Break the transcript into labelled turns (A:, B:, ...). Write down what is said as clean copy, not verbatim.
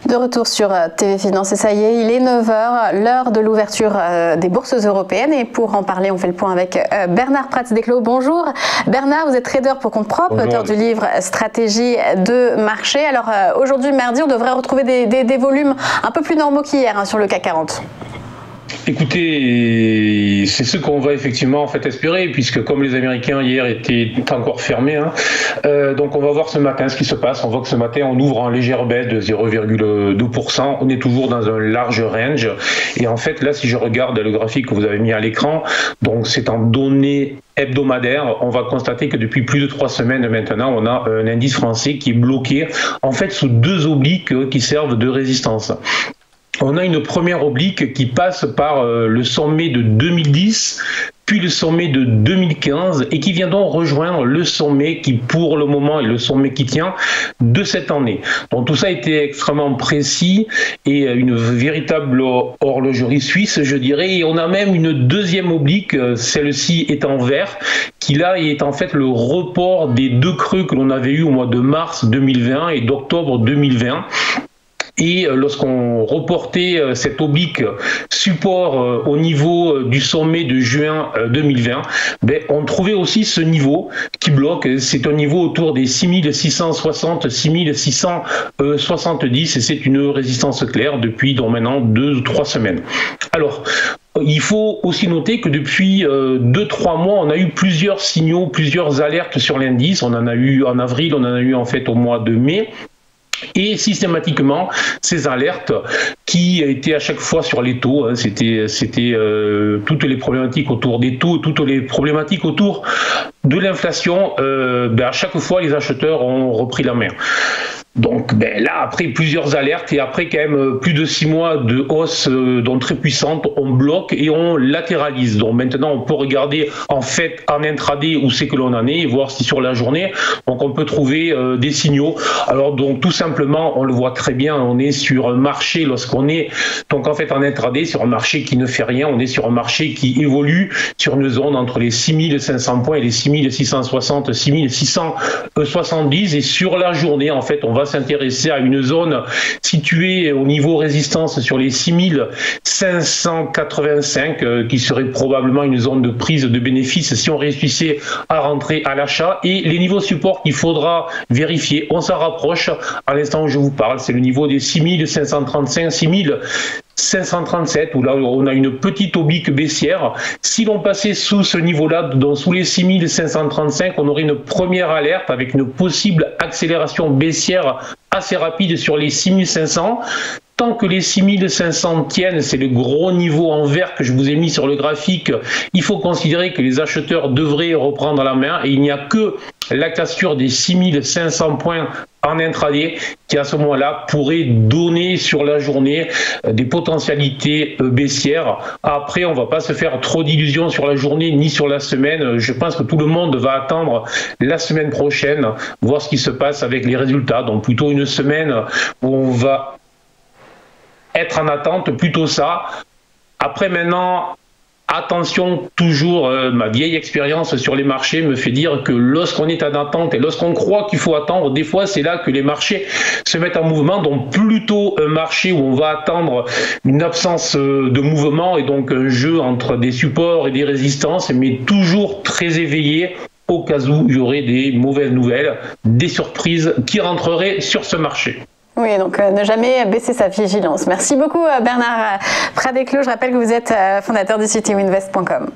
A: De retour sur TV Finance, et ça y est, il est 9 h, l'heure de l'ouverture des bourses européennes. Et pour en parler, on fait le point avec Bernard Prats-Desclos. Bonjour Bernard, vous êtes trader pour compte propre, auteur du livre Stratégie de marché. Alors aujourd'hui, mardi, on devrait retrouver des volumes un peu plus normaux qu'hier sur le CAC 40.
B: Écoutez, c'est ce qu'on va effectivement espérer, puisque comme les Américains hier étaient encore fermés, donc on va voir ce matin ce qui se passe. On voit que ce matin on ouvre en légère baisse de 0,2%. On est toujours dans un large range. Et en fait là, si je regarde le graphique que vous avez mis à l'écran, donc c'est en données hebdomadaires, on va constater que depuis plus de 3 semaines maintenant, on a un indice français qui est bloqué en fait sous 2 obliques qui servent de résistance. On a une première oblique qui passe par le sommet de 2010, puis le sommet de 2015, et qui vient donc rejoindre le sommet qui, pour le moment, est le sommet qui tient de cette année. Donc tout ça a été extrêmement précis et une véritable horlogerie suisse, je dirais. Et on a même une deuxième oblique, celle-ci est en vert, qui là est en fait le report des 2 creux que l'on avait eu au mois de mars 2020 et d'octobre 2020. Et lorsqu'on reportait cette oblique support au niveau du sommet de juin 2020, on trouvait aussi ce niveau qui bloque. C'est un niveau autour des 6660, 6670, et c'est une résistance claire depuis donc maintenant 2 ou 3 semaines. Alors, il faut aussi noter que depuis 2-3 mois, on a eu plusieurs signaux, plusieurs alertes sur l'indice. On en a eu en avril, on en a eu en fait au mois de mai. Et systématiquement, ces alertes qui étaient à chaque fois sur les taux, c'était toutes les problématiques autour des taux, toutes les problématiques autour de l'inflation, à chaque fois les acheteurs ont repris la main. Donc là, après plusieurs alertes et après quand même plus de 6 mois de hausse donc très puissante, on bloque et on latéralise. Donc maintenant, on peut regarder en fait en intraday où c'est que l'on en est et voir si sur la journée, donc on peut trouver des signaux. Alors donc tout simplement, on le voit très bien, on est sur un marché lorsqu'on est donc en fait en intraday sur un marché qui ne fait rien, on est sur un marché qui évolue sur une zone entre les 6500 points et les 6660, 6670, et sur la journée en fait on va s'intéresser à une zone située au niveau résistance sur les 6585 qui serait probablement une zone de prise de bénéfices si on réussissait à rentrer à l'achat, et les niveaux support qu'il faudra vérifier, on s'en rapproche à l'instant où je vous parle, c'est le niveau des 6535, 6537, où là on a une petite oblique baissière. Si l'on passait sous ce niveau-là, donc sous les 6535, on aurait une première alerte avec une possible accélération baissière assez rapide sur les 6500. Tant que les 6500 tiennent, c'est le gros niveau en vert que je vous ai mis sur le graphique, il faut considérer que les acheteurs devraient reprendre la main, et il n'y a que la cassure des 6500 points en intraday qui à ce moment-là pourrait donner sur la journée des potentialités baissières. Après, on ne va pas se faire trop d'illusions sur la journée ni sur la semaine. Je pense que tout le monde va attendre la semaine prochaine, voir ce qui se passe avec les résultats. Donc plutôt une semaine où on va être en attente, plutôt ça. Après maintenant, attention, toujours, ma vieille expérience sur les marchés me fait dire que lorsqu'on est en attente et lorsqu'on croit qu'il faut attendre, des fois c'est là que les marchés se mettent en mouvement. Donc plutôt un marché où on va attendre une absence de mouvement et donc un jeu entre des supports et des résistances, mais toujours très éveillé au cas où il y aurait des mauvaises nouvelles, des surprises qui rentreraient sur ce marché.
A: Oui, donc ne jamais baisser sa vigilance. Merci beaucoup Bernard Prats-Desclos. Je rappelle que vous êtes fondateur du site ewinvest.com.